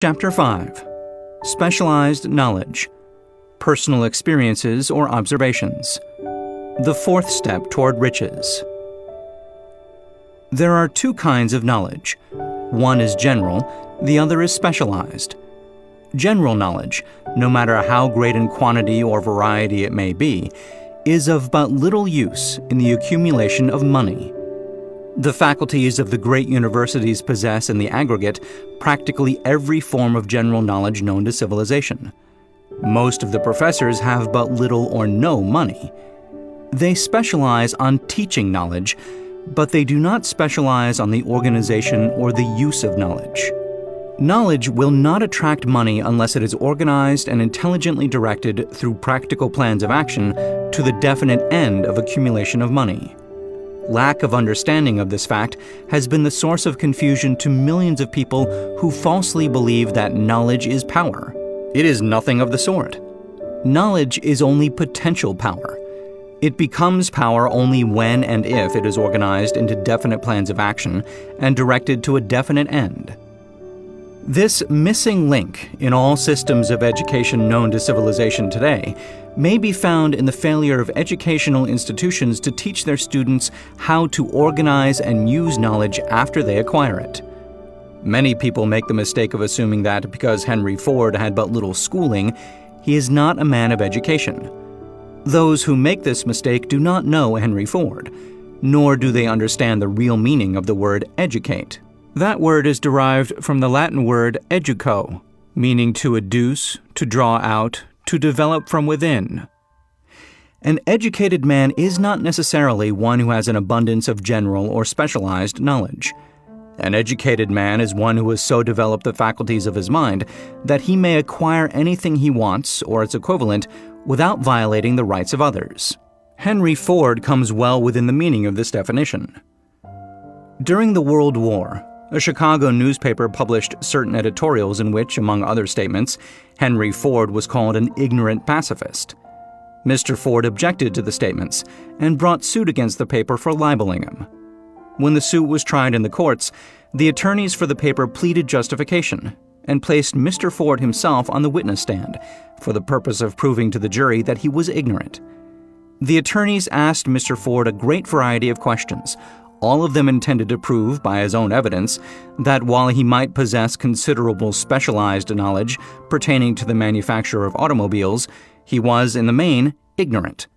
Chapter 5. Specialized Knowledge. Personal Experiences or Observations. The fourth step toward riches. There are two kinds of knowledge. One is general, the other is specialized. General knowledge, no matter how great in quantity or variety it may be, is of but little use in the accumulation of money. The faculties of the great universities possess in the aggregate practically every form of general knowledge known to civilization. Most of the professors have but little or no money. They specialize on teaching knowledge, but they do not specialize on the organization or the use of knowledge. Knowledge will not attract money unless it is organized and intelligently directed through practical plans of action to the definite end of accumulation of money. Lack of understanding of this fact has been the source of confusion to millions of people who falsely believe that knowledge is power. It is nothing of the sort. Knowledge is only potential power. It becomes power only when and if it is organized into definite plans of action and directed to a definite end. This missing link in all systems of education known to civilization today may be found in the failure of educational institutions to teach their students how to organize and use knowledge after they acquire it. Many people make the mistake of assuming that because Henry Ford had but little schooling, he is not a man of education. Those who make this mistake do not know Henry Ford, nor do they understand the real meaning of the word educate. That word is derived from the Latin word educo, meaning to adduce, to draw out, to develop from within. An educated man is not necessarily one who has an abundance of general or specialized knowledge. An educated man is one who has so developed the faculties of his mind that he may acquire anything he wants or its equivalent without violating the rights of others. Henry Ford comes well within the meaning of this definition. During the World War, a Chicago newspaper published certain editorials in which, among other statements, Henry Ford was called an ignorant pacifist. Mr. Ford objected to the statements and brought suit against the paper for libeling him. When the suit was tried in the courts, the attorneys for the paper pleaded justification and placed Mr. Ford himself on the witness stand for the purpose of proving to the jury that he was ignorant. The attorneys asked Mr. Ford a great variety of questions, all of them intended to prove by his own evidence that while he might possess considerable specialized knowledge pertaining to the manufacture of automobiles, he was, in the main, ignorant.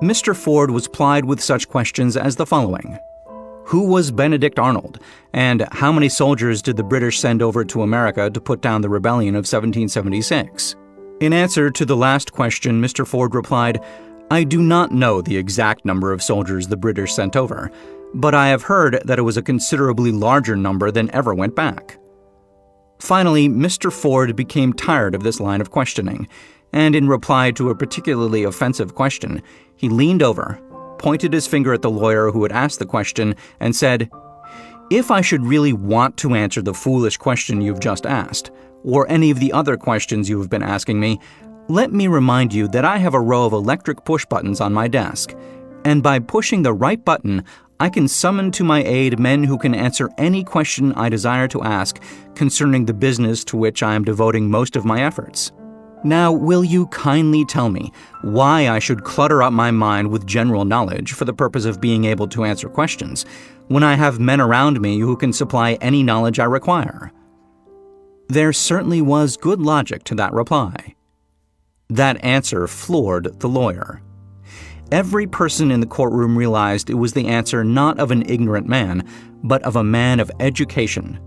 Mr. Ford was plied with such questions as the following. Who was Benedict Arnold, and how many soldiers did the British send over to America to put down the rebellion of 1776? In answer to the last question, Mr. Ford replied, I do not know the exact number of soldiers the British sent over, but I have heard that it was a considerably larger number than ever went back. Finally, Mr. Ford became tired of this line of questioning, and in reply to a particularly offensive question, he leaned over, pointed his finger at the lawyer who had asked the question, and said, If I should really want to answer the foolish question you've just asked, or any of the other questions you have been asking me, let me remind you that I have a row of electric push buttons on my desk, and by pushing the right button, I can summon to my aid men who can answer any question I desire to ask concerning the business to which I am devoting most of my efforts. Now, will you kindly tell me why I should clutter up my mind with general knowledge for the purpose of being able to answer questions, when I have men around me who can supply any knowledge I require? There certainly was good logic to that reply. That answer floored the lawyer. Every person in the courtroom realized it was the answer not of an ignorant man, but of a man of education.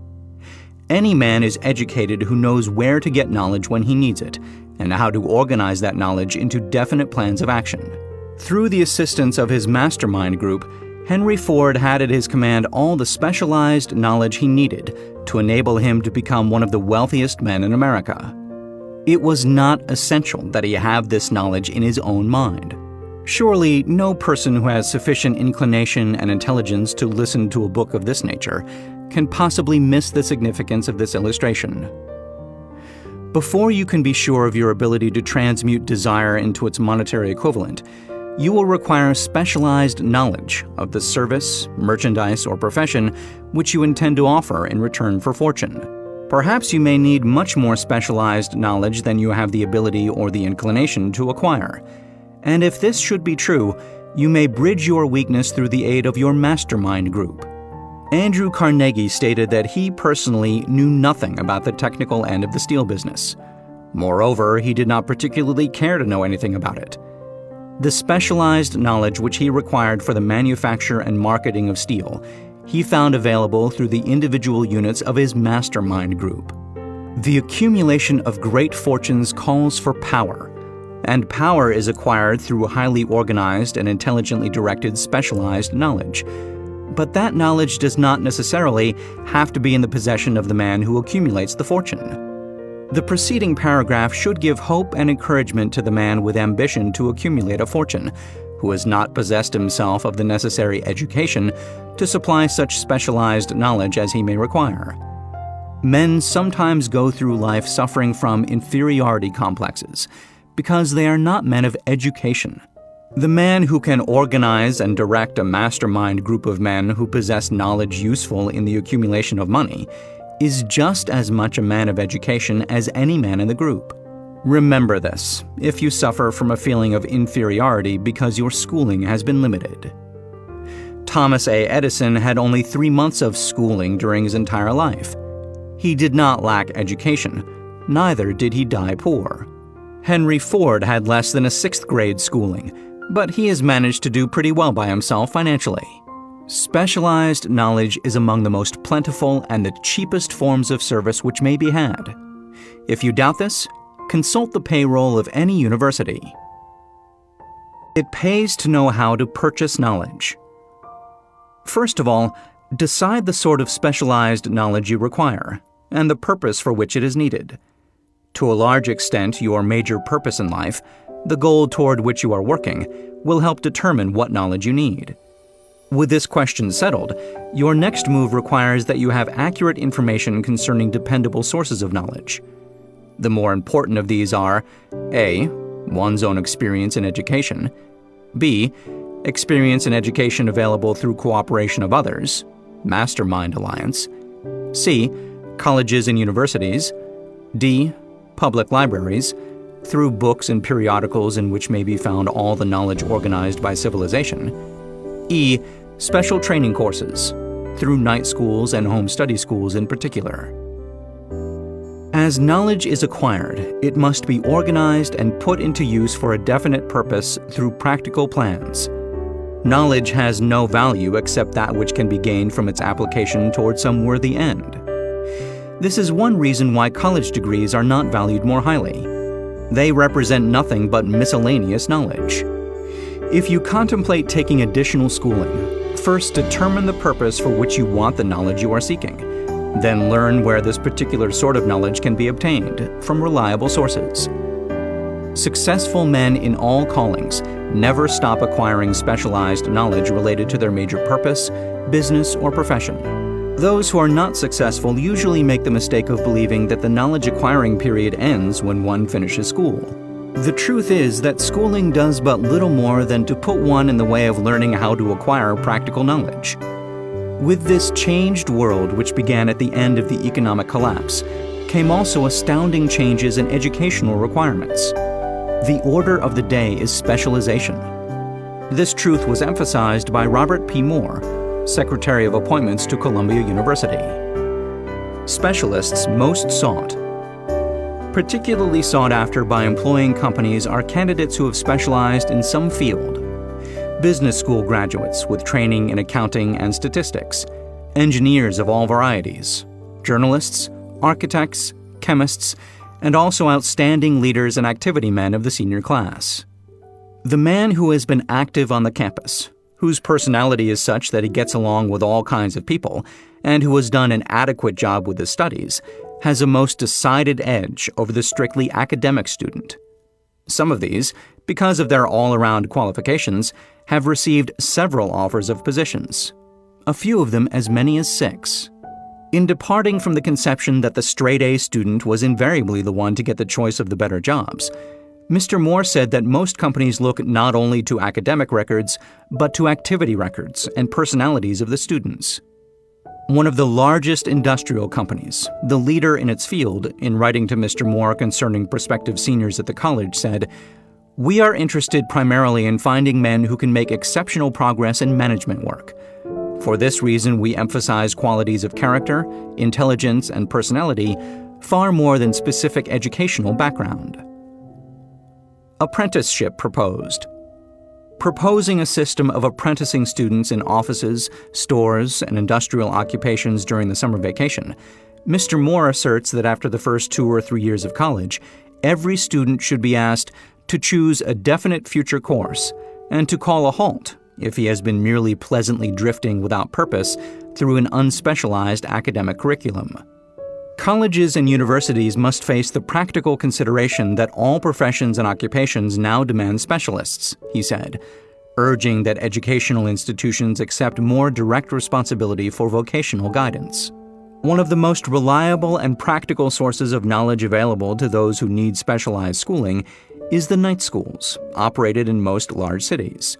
Any man is educated who knows where to get knowledge when he needs it, and how to organize that knowledge into definite plans of action. Through the assistance of his mastermind group, Henry Ford had at his command all the specialized knowledge he needed to enable him to become one of the wealthiest men in America. It was not essential that he have this knowledge in his own mind. Surely, no person who has sufficient inclination and intelligence to listen to a book of this nature can possibly miss the significance of this illustration. Before you can be sure of your ability to transmute desire into its monetary equivalent, you will require specialized knowledge of the service, merchandise, or profession which you intend to offer in return for fortune. Perhaps you may need much more specialized knowledge than you have the ability or the inclination to acquire. And if this should be true, you may bridge your weakness through the aid of your mastermind group. Andrew Carnegie stated that he personally knew nothing about the technical end of the steel business. Moreover, he did not particularly care to know anything about it. The specialized knowledge which he required for the manufacture and marketing of steel, he found available through the individual units of his mastermind group. The accumulation of great fortunes calls for power, and power is acquired through highly organized and intelligently directed specialized knowledge. But that knowledge does not necessarily have to be in the possession of the man who accumulates the fortune. The preceding paragraph should give hope and encouragement to the man with ambition to accumulate a fortune, who has not possessed himself of the necessary education to supply such specialized knowledge as he may require. Men sometimes go through life suffering from inferiority complexes because they are not men of education. The man who can organize and direct a mastermind group of men who possess knowledge useful in the accumulation of money is just as much a man of education as any man in the group. Remember this if you suffer from a feeling of inferiority because your schooling has been limited. Thomas A. Edison had only 3 months of schooling during his entire life. He did not lack education, neither did he die poor. Henry Ford had less than a 6th grade schooling, but he has managed to do pretty well by himself financially. Specialized knowledge is among the most plentiful and the cheapest forms of service which may be had. If you doubt this, consult the payroll of any university. It pays to know how to purchase knowledge. First of all, decide the sort of specialized knowledge you require and the purpose for which it is needed. To a large extent, your major purpose in life, the goal toward which you are working, will help determine what knowledge you need. With this question settled, your next move requires that you have accurate information concerning dependable sources of knowledge. The more important of these are A. One's own experience and education, B. Experience and education available through cooperation of others, mastermind alliance, C. Colleges and universities, D. Public libraries, through books and periodicals in which may be found all the knowledge organized by civilization, E. Special training courses, through night schools and home study schools in particular. As knowledge is acquired, it must be organized and put into use for a definite purpose through practical plans. Knowledge has no value except that which can be gained from its application toward some worthy end. This is one reason why college degrees are not valued more highly. They represent nothing but miscellaneous knowledge. If you contemplate taking additional schooling, first determine the purpose for which you want the knowledge you are seeking. Then learn where this particular sort of knowledge can be obtained from reliable sources. Successful men in all callings never stop acquiring specialized knowledge related to their major purpose, business, or profession. Those who are not successful usually make the mistake of believing that the knowledge acquiring period ends when one finishes school. The truth is that schooling does but little more than to put one in the way of learning how to acquire practical knowledge. With this changed world, which began at the end of the economic collapse, came also astounding changes in educational requirements. The order of the day is specialization. This truth was emphasized by Robert P. Moore, Secretary of Appointments to Columbia University. Specialists most sought. Particularly sought after by employing companies are candidates who have specialized in some field. Business school graduates with training in accounting and statistics, engineers of all varieties, journalists, architects, chemists, and also outstanding leaders and activity men of the senior class. The man who has been active on the campus, whose personality is such that he gets along with all kinds of people, and who has done an adequate job with his studies, has a most decided edge over the strictly academic student. Some of these, because of their all-around qualifications, have received several offers of positions, a few of them as many as 6. In departing from the conception that the straight-A student was invariably the one to get the choice of the better jobs, Mr. Moore said that most companies look not only to academic records, but to activity records and personalities of the students. One of the largest industrial companies, the leader in its field, in writing to Mr. Moore concerning prospective seniors at the college, said, "We are interested primarily in finding men who can make exceptional progress in management work. For this reason, we emphasize qualities of character, intelligence, and personality far more than specific educational background." Apprenticeship proposed. Proposing a system of apprenticing students in offices, stores, and industrial occupations during the summer vacation, Mr. Moore asserts that after the first 2 or 3 years of college, every student should be asked to choose a definite future course and to call a halt if he has been merely pleasantly drifting without purpose through an unspecialized academic curriculum. Colleges and universities must face the practical consideration that all professions and occupations now demand specialists, he said, urging that educational institutions accept more direct responsibility for vocational guidance. One of the most reliable and practical sources of knowledge available to those who need specialized schooling is the night schools, operated in most large cities.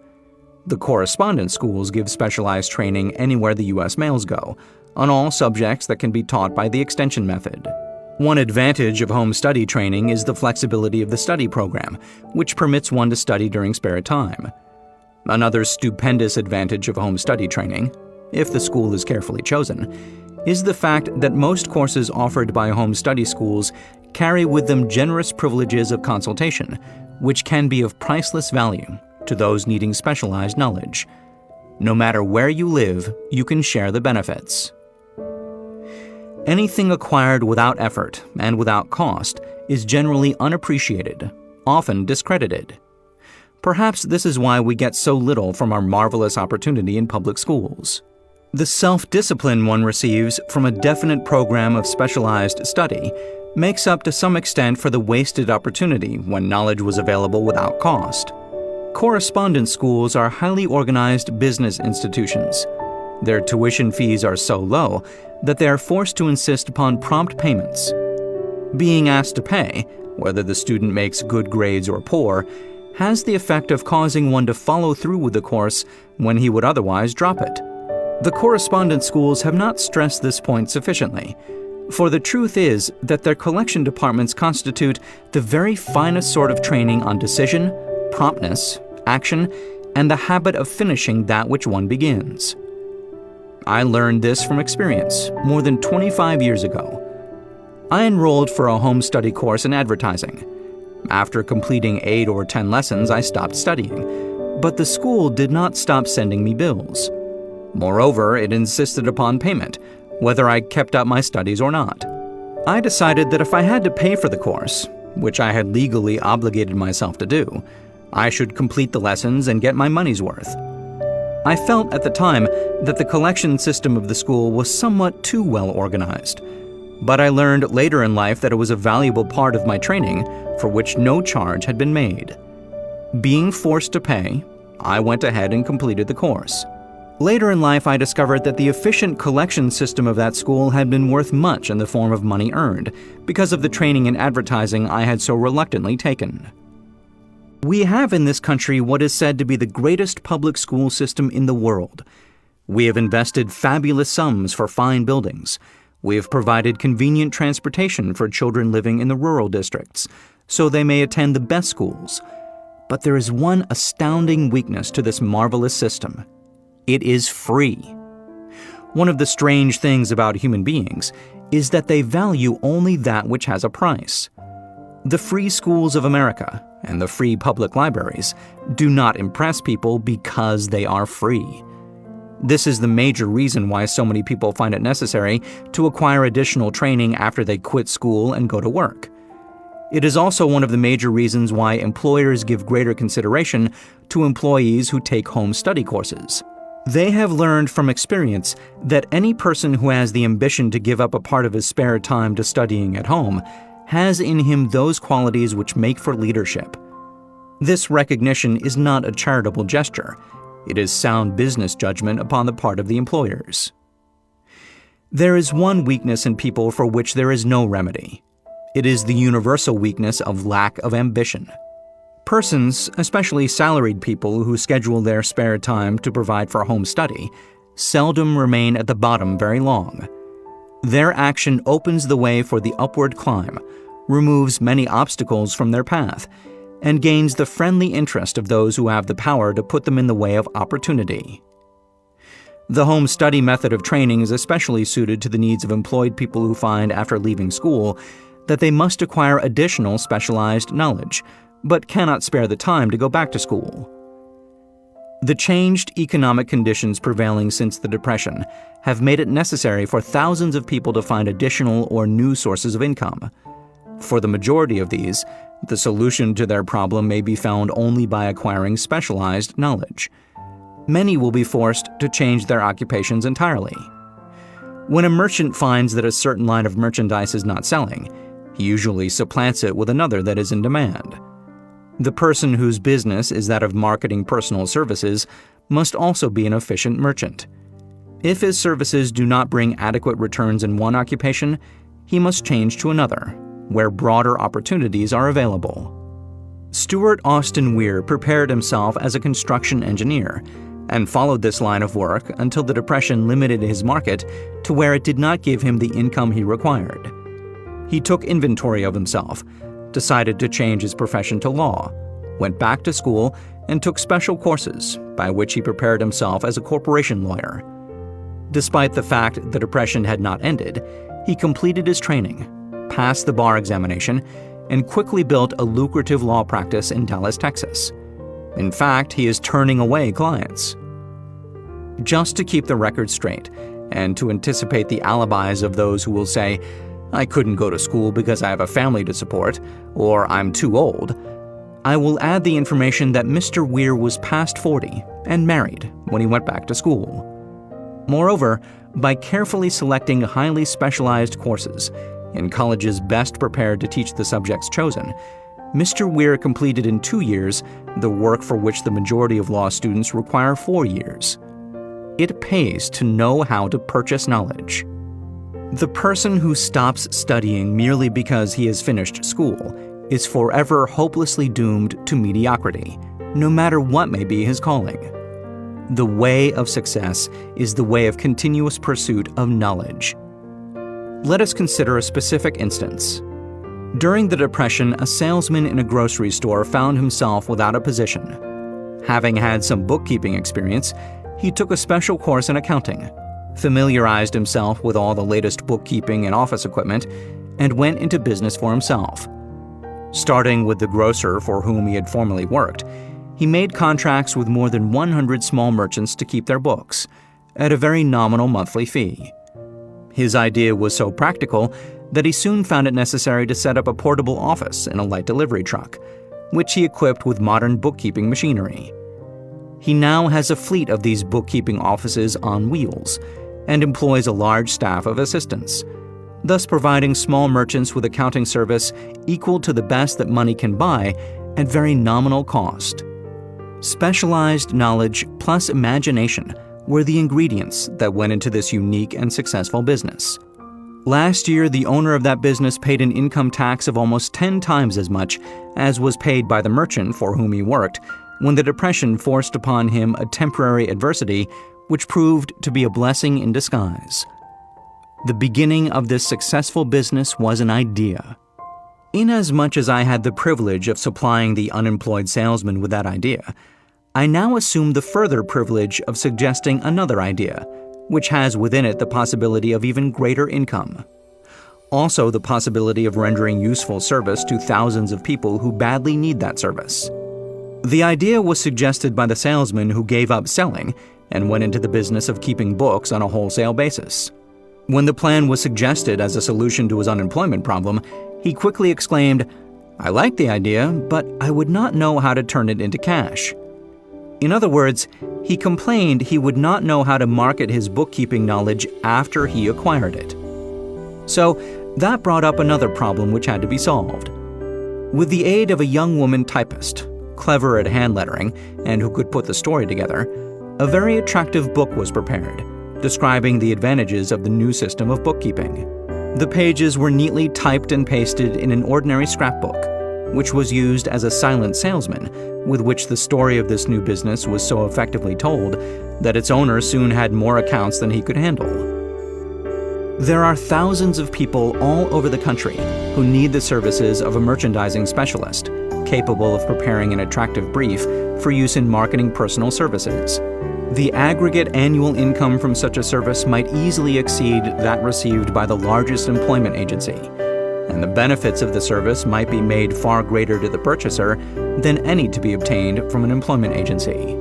The correspondence schools give specialized training anywhere the U.S. mails go, on all subjects that can be taught by the extension method. One advantage of home study training is the flexibility of the study program, which permits one to study during spare time. Another stupendous advantage of home study training, if the school is carefully chosen, is the fact that most courses offered by home study schools carry with them generous privileges of consultation, which can be of priceless value to those needing specialized knowledge. No matter where you live, you can share the benefits. Anything acquired without effort and without cost is generally unappreciated, often discredited. Perhaps this is why we get so little from our marvelous opportunity in public schools. The self-discipline one receives from a definite program of specialized study makes up to some extent for the wasted opportunity when knowledge was available without cost. Correspondence schools are highly organized business institutions. Their tuition fees are so low that they are forced to insist upon prompt payments. Being asked to pay, whether the student makes good grades or poor, has the effect of causing one to follow through with the course when he would otherwise drop it. The correspondence schools have not stressed this point sufficiently, for the truth is that their collection departments constitute the very finest sort of training on decision, promptness, action, and the habit of finishing that which one begins. I learned this from experience more than 25 years ago. I enrolled for a home study course in advertising. After completing 8 or 10 lessons, I stopped studying, but the school did not stop sending me bills. Moreover, it insisted upon payment, whether I kept up my studies or not. I decided that if I had to pay for the course, which I had legally obligated myself to do, I should complete the lessons and get my money's worth. I felt at the time that the collection system of the school was somewhat too well organized, but I learned later in life that it was a valuable part of my training for which no charge had been made. Being forced to pay, I went ahead and completed the course. Later in life, I discovered that the efficient collection system of that school had been worth much in the form of money earned because of the training in advertising I had so reluctantly taken. We have in this country what is said to be the greatest public school system in the world. We have invested fabulous sums for fine buildings. We have provided convenient transportation for children living in the rural districts, so they may attend the best schools. But there is one astounding weakness to this marvelous system. It is free. One of the strange things about human beings is that they value only that which has a price. The free schools of America and the free public libraries do not impress people because they are free. This is the major reason why so many people find it necessary to acquire additional training after they quit school and go to work. It is also one of the major reasons why employers give greater consideration to employees who take home study courses. They have learned from experience that any person who has the ambition to give up a part of his spare time to studying at home has in him those qualities which make for leadership. This recognition is not a charitable gesture. It is sound business judgment upon the part of the employers. There is one weakness in people for which there is no remedy. It is the universal weakness of lack of ambition. Persons, especially salaried people who schedule their spare time to provide for home study, seldom remain at the bottom very long. Their action opens the way for the upward climb, removes many obstacles from their path, and gains the friendly interest of those who have the power to put them in the way of opportunity. The home study method of training is especially suited to the needs of employed people who find, after leaving school, that they must acquire additional specialized knowledge, but cannot spare the time to go back to school. The changed economic conditions prevailing since the Depression have made it necessary for thousands of people to find additional or new sources of income. For the majority of these, the solution to their problem may be found only by acquiring specialized knowledge. Many will be forced to change their occupations entirely. When a merchant finds that a certain line of merchandise is not selling, he usually supplants it with another that is in demand. The person whose business is that of marketing personal services must also be an efficient merchant. If his services do not bring adequate returns in one occupation, he must change to another, where broader opportunities are available. Stuart Austin Weir prepared himself as a construction engineer and followed this line of work until the Depression limited his market to where it did not give him the income he required. He took inventory of himself, decided to change his profession to law, went back to school, and took special courses by which he prepared himself as a corporation lawyer. Despite the fact the Depression had not ended, he completed his training, passed the bar examination, and quickly built a lucrative law practice in Dallas, Texas. In fact, he is turning away clients. Just to keep the record straight, and to anticipate the alibis of those who will say, "I couldn't go to school because I have a family to support," or "I'm too old," I will add the information that Mr. Weir was past 40 and married when he went back to school. Moreover, by carefully selecting highly specialized courses in colleges best prepared to teach the subjects chosen, Mr. Weir completed in 2 years the work for which the majority of law students require 4 years. It pays to know how to purchase knowledge. The person who stops studying merely because he has finished school is forever hopelessly doomed to mediocrity, no matter what may be his calling. The way of success is the way of continuous pursuit of knowledge. Let us consider a specific instance. During the Depression, a salesman in a grocery store found himself without a position. Having had some bookkeeping experience, he took a special course in accounting, familiarized himself with all the latest bookkeeping and office equipment, and went into business for himself. Starting with the grocer for whom he had formerly worked, he made contracts with more than 100 small merchants to keep their books, at a very nominal monthly fee. His idea was so practical that he soon found it necessary to set up a portable office in a light delivery truck, which he equipped with modern bookkeeping machinery. He now has a fleet of these bookkeeping offices on wheels and employs a large staff of assistants, thus providing small merchants with accounting service equal to the best that money can buy at very nominal cost. Specialized knowledge plus imagination were the ingredients that went into this unique and successful business. Last year, the owner of that business paid an income tax of almost 10 times as much as was paid by the merchant for whom he worked when the Depression forced upon him a temporary adversity which proved to be a blessing in disguise. The beginning of this successful business was an idea. Inasmuch as I had the privilege of supplying the unemployed salesman with that idea, I now assume the further privilege of suggesting another idea, which has within it the possibility of even greater income. Also the possibility of rendering useful service to thousands of people who badly need that service. The idea was suggested by the salesman who gave up selling and went into the business of keeping books on a wholesale basis. When the plan was suggested as a solution to his unemployment problem, he quickly exclaimed, "I like the idea, but I would not know how to turn it into cash." In other words, he complained he would not know how to market his bookkeeping knowledge after he acquired it. So that brought up another problem which had to be solved. With the aid of a young woman typist, clever at hand lettering and who could put the story together, a very attractive book was prepared, describing the advantages of the new system of bookkeeping. The pages were neatly typed and pasted in an ordinary scrapbook, which was used as a silent salesman with which the story of this new business was so effectively told that its owner soon had more accounts than he could handle. There are thousands of people all over the country who need the services of a merchandising specialist, capable of preparing an attractive brief for use in marketing personal services. The aggregate annual income from such a service might easily exceed that received by the largest employment agency, and the benefits of the service might be made far greater to the purchaser than any to be obtained from an employment agency.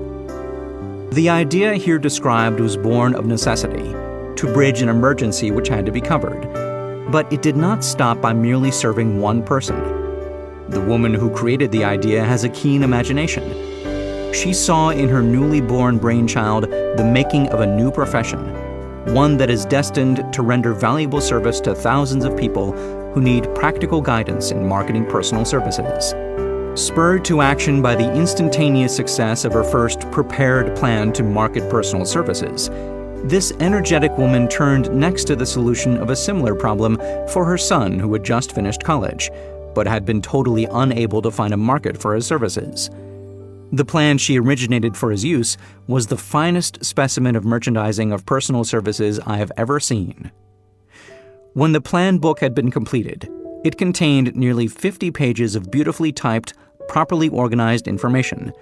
The idea here described was born of necessity, to bridge an emergency which had to be covered, but it did not stop by merely serving one person. The woman who created the idea has a keen imagination. She saw in her newly born brainchild the making of a new profession, one that is destined to render valuable service to thousands of people who need practical guidance in marketing personal services. Spurred to action by the instantaneous success of her first prepared plan to market personal services, this energetic woman turned next to the solution of a similar problem for her son who had just finished college, but had been totally unable to find a market for his services. The plan she originated for his use was the finest specimen of merchandising of personal services I have ever seen. When the plan book had been completed, it contained nearly 50 pages of beautifully typed, properly organized information,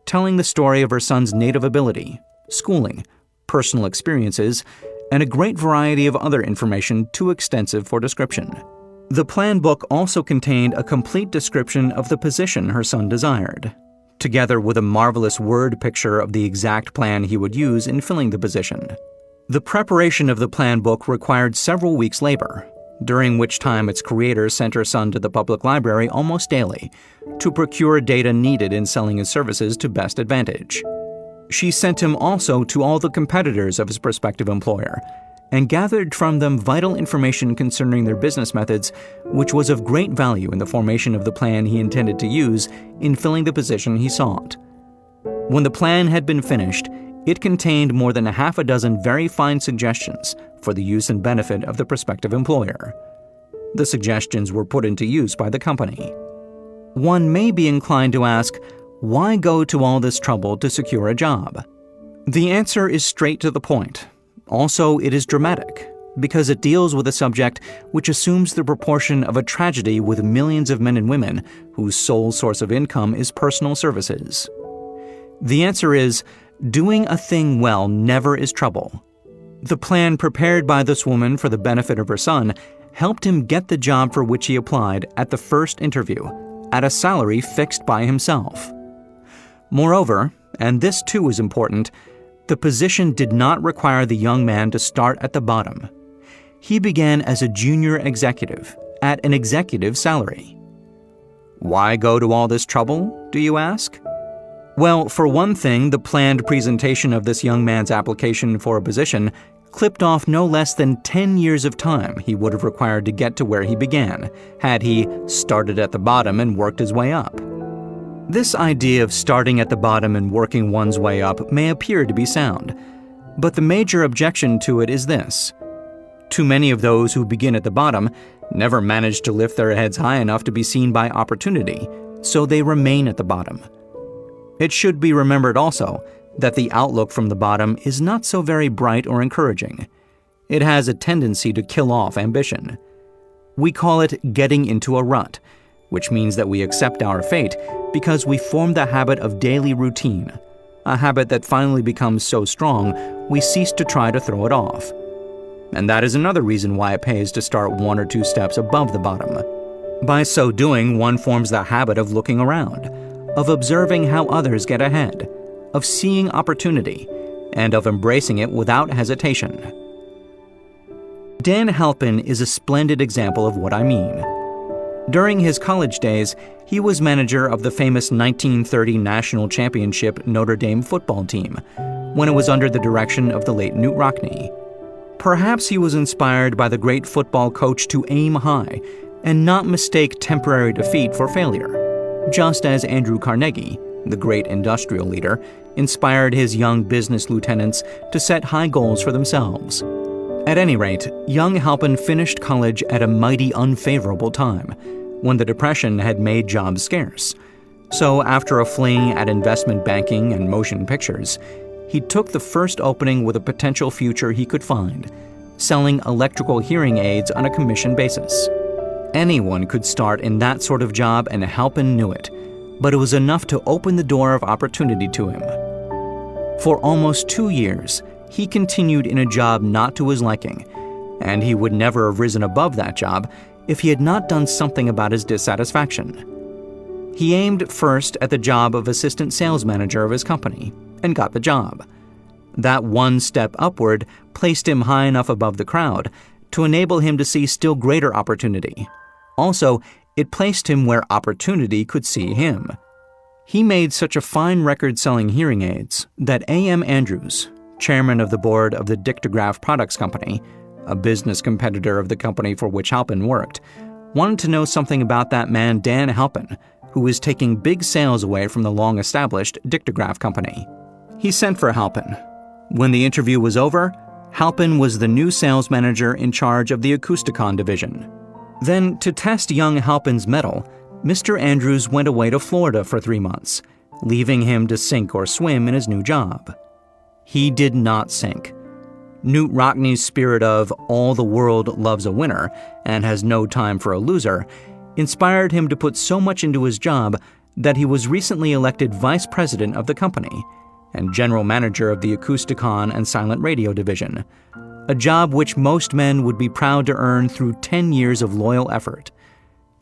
telling the story of her son's native ability, schooling, personal experiences, and a great variety of other information too extensive for description. The plan book also contained a complete description of the position her son desired, together with a marvelous word picture of the exact plan he would use in filling the position. The preparation of the plan book required several weeks' labor, during which time its creator sent her son to the public library almost daily to procure data needed in selling his services to best advantage. She sent him also to all the competitors of his prospective employer and gathered from them vital information concerning their business methods, which was of great value in the formation of the plan he intended to use in filling the position he sought. When the plan had been finished, it contained more than a half a dozen very fine suggestions for the use and benefit of the prospective employer. The suggestions were put into use by the company. One may be inclined to ask, why go to all this trouble to secure a job? The answer is straight to the point. Also, it is dramatic, because it deals with a subject which assumes the proportion of a tragedy with millions of men and women whose sole source of income is personal services. The answer is, doing a thing well never is trouble. The plan prepared by this woman for the benefit of her son helped him get the job for which he applied at the first interview, at a salary fixed by himself. Moreover, and this too is important, the position did not require the young man to start at the bottom. He began as a junior executive at an executive salary. Why go to all this trouble, do you ask? Well, for one thing, the planned presentation of this young man's application for a position clipped off no less than 10 years of time he would have required to get to where he began, had he started at the bottom and worked his way up. This idea of starting at the bottom and working one's way up may appear to be sound, but the major objection to it is this. Too many of those who begin at the bottom never manage to lift their heads high enough to be seen by opportunity, so they remain at the bottom. It should be remembered also that the outlook from the bottom is not so very bright or encouraging. It has a tendency to kill off ambition. We call it getting into a rut, which means that we accept our fate because we form the habit of daily routine, a habit that finally becomes so strong we cease to try to throw it off. And that is another reason why it pays to start 1 or 2 steps above the bottom. By so doing, one forms the habit of looking around, of observing how others get ahead, of seeing opportunity, and of embracing it without hesitation. Dan Halpin is a splendid example of what I mean. During his college days, he was manager of the famous 1930 national championship Notre Dame football team, when it was under the direction of the late Knute Rockne. Perhaps he was inspired by the great football coach to aim high and not mistake temporary defeat for failure, just as Andrew Carnegie, the great industrial leader, inspired his young business lieutenants to set high goals for themselves. At any rate, young Halpin finished college at a mighty unfavorable time, when the Depression had made jobs scarce. So after a fling at investment banking and motion pictures, he took the first opening with a potential future he could find, selling electrical hearing aids on a commission basis. Anyone could start in that sort of job, and Halpin knew it, but it was enough to open the door of opportunity to him. For almost 2 years, he continued in a job not to his liking, and he would never have risen above that job if he had not done something about his dissatisfaction. He aimed first at the job of assistant sales manager of his company, and got the job. That one step upward placed him high enough above the crowd to enable him to see still greater opportunity. Also, it placed him where opportunity could see him. He made such a fine record selling hearing aids that A.M. Andrews, chairman of the board of the Dictograph Products Company, a business competitor of the company for which Halpin worked, wanted to know something about that man Dan Halpin, who was taking big sales away from the long-established Dictograph Company. He sent for Halpin. When the interview was over, Halpin was the new sales manager in charge of the Acousticon division. Then, to test young Halpin's mettle, Mr. Andrews went away to Florida for 3 months, leaving him to sink or swim in his new job. He did not sink. Knute Rockne's spirit of all the world loves a winner and has no time for a loser inspired him to put so much into his job that he was recently elected vice president of the company and general manager of the Acousticon and Silent Radio division, a job which most men would be proud to earn through 10 years of loyal effort.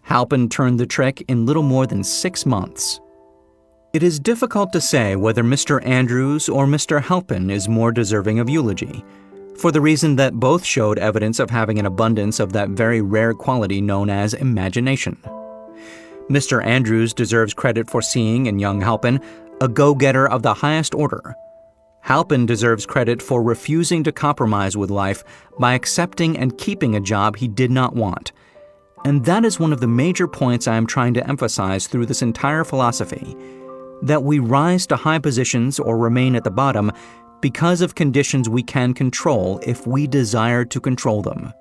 Halpin turned the trick in little more than 6 months. It is difficult to say whether Mr. Andrews or Mr. Halpin is more deserving of eulogy, for the reason that both showed evidence of having an abundance of that very rare quality known as imagination. Mr. Andrews deserves credit for seeing in young Halpin a go-getter of the highest order. Halpin deserves credit for refusing to compromise with life by accepting and keeping a job he did not want. And that is one of the major points I am trying to emphasize through this entire philosophy, that we rise to high positions or remain at the bottom because of conditions we can control if we desire to control them.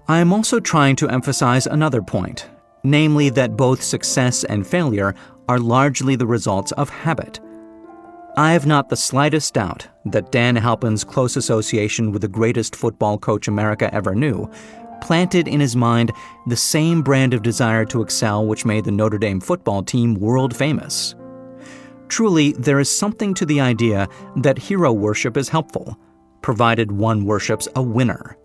I am also trying to emphasize another point, namely that both success and failure are largely the results of habit. I have not the slightest doubt that Dan Halpin's close association with the greatest football coach America ever knew planted in his mind the same brand of desire to excel which made the Notre Dame football team world famous. Truly, there is something to the idea that hero worship is helpful, provided one worships a winner.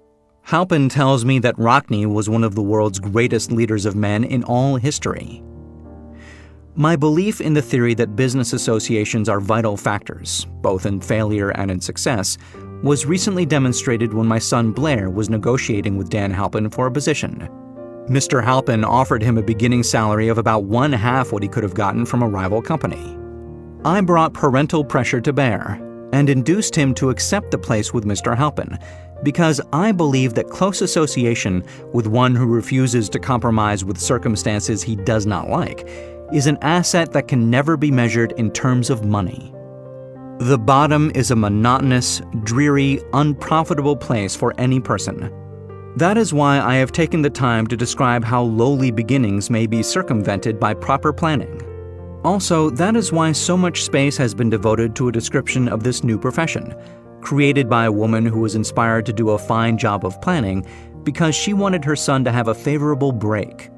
Halpin tells me that Rockne was one of the world's greatest leaders of men in all history. My belief in the theory that business associations are vital factors, both in failure and in success, was recently demonstrated when my son Blair was negotiating with Dan Halpin for a position. Mr. Halpin offered him a beginning salary of about 1/2 what he could have gotten from a rival company. I brought parental pressure to bear and induced him to accept the place with Mr. Halpin because I believe that close association with one who refuses to compromise with circumstances he does not like is an asset that can never be measured in terms of money. The bottom is a monotonous, dreary, unprofitable place for any person. That is why I have taken the time to describe how lowly beginnings may be circumvented by proper planning. Also, that is why so much space has been devoted to a description of this new profession, created by a woman who was inspired to do a fine job of planning because she wanted her son to have a favorable break.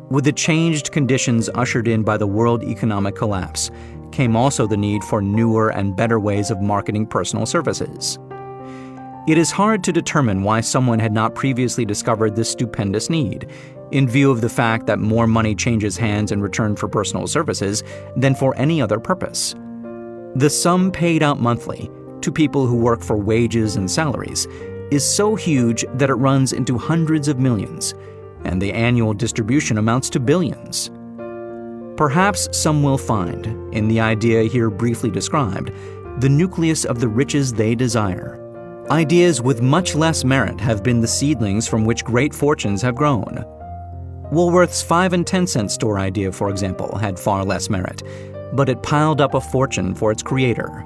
With the changed conditions ushered in by the world economic collapse, came also the need for newer and better ways of marketing personal services. It is hard to determine why someone had not previously discovered this stupendous need, in view of the fact that more money changes hands in return for personal services than for any other purpose. The sum paid out monthly to people who work for wages and salaries is so huge that it runs into hundreds of millions, and the annual distribution amounts to billions. Perhaps some will find, in the idea here briefly described, the nucleus of the riches they desire. Ideas with much less merit have been the seedlings from which great fortunes have grown. Woolworth's 5 and 10 cent store idea, for example, had far less merit, but it piled up a fortune for its creator.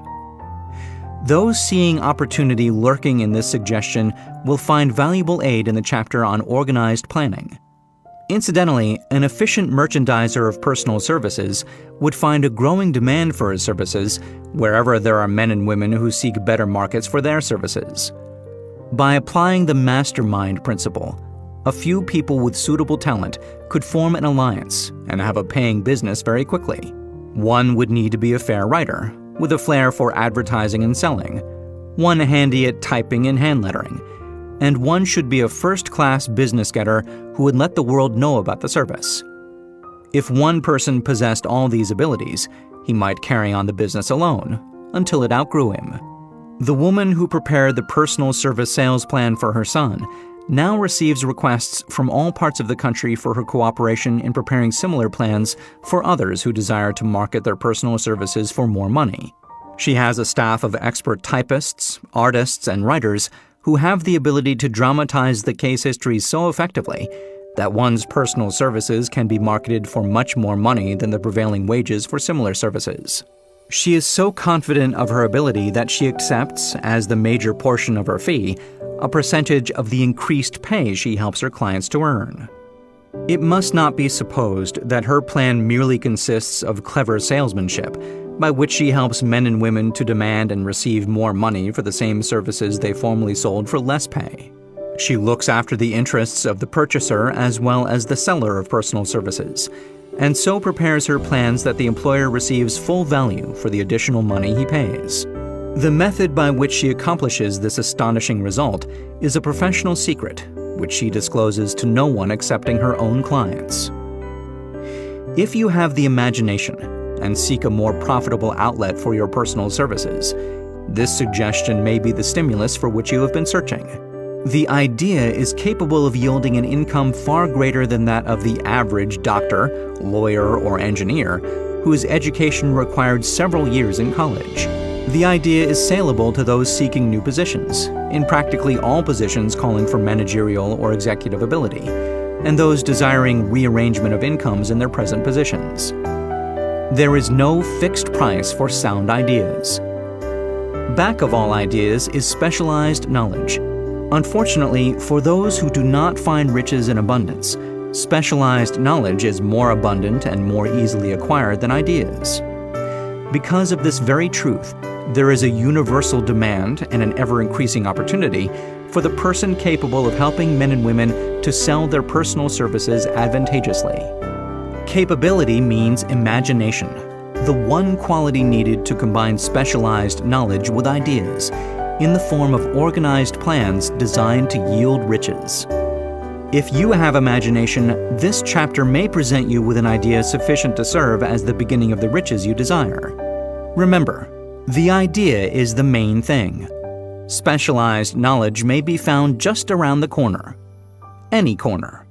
Those seeing opportunity lurking in this suggestion will find valuable aid in the chapter on organized planning. Incidentally, an efficient merchandiser of personal services would find a growing demand for his services wherever there are men and women who seek better markets for their services. By applying the mastermind principle, a few people with suitable talent could form an alliance and have a paying business very quickly. One would need to be a fair writer, with a flair for advertising and selling, one handy at typing and hand lettering, and one should be a first-class business getter who would let the world know about the service. If one person possessed all these abilities, he might carry on the business alone until it outgrew him. The woman who prepared the personal service sales plan for her son now receives requests from all parts of the country for her cooperation in preparing similar plans for others who desire to market their personal services for more money. She has a staff of expert typists, artists, and writers who have the ability to dramatize the case histories so effectively that one's personal services can be marketed for much more money than the prevailing wages for similar services. She is so confident of her ability that she accepts, as the major portion of her fee, a percentage of the increased pay she helps her clients to earn. It must not be supposed that her plan merely consists of clever salesmanship, by which she helps men and women to demand and receive more money for the same services they formerly sold for less pay. She looks after the interests of the purchaser as well as the seller of personal services, and so prepares her plans that the employer receives full value for the additional money he pays. The method by which she accomplishes this astonishing result is a professional secret, which she discloses to no one excepting her own clients. If you have the imagination and seek a more profitable outlet for your personal services, this suggestion may be the stimulus for which you have been searching. The idea is capable of yielding an income far greater than that of the average doctor, lawyer, or engineer, whose education required several years in college. The idea is saleable to those seeking new positions, in practically all positions calling for managerial or executive ability, and those desiring rearrangement of incomes in their present positions. There is no fixed price for sound ideas. Back of all ideas is specialized knowledge. Unfortunately, for those who do not find riches in abundance, specialized knowledge is more abundant and more easily acquired than ideas. Because of this very truth, there is a universal demand and an ever-increasing opportunity for the person capable of helping men and women to sell their personal services advantageously. Capability means imagination, the one quality needed to combine specialized knowledge with ideas, in the form of organized plans designed to yield riches. If you have imagination, this chapter may present you with an idea sufficient to serve as the beginning of the riches you desire. Remember, the idea is the main thing. Specialized knowledge may be found just around the corner. Any corner.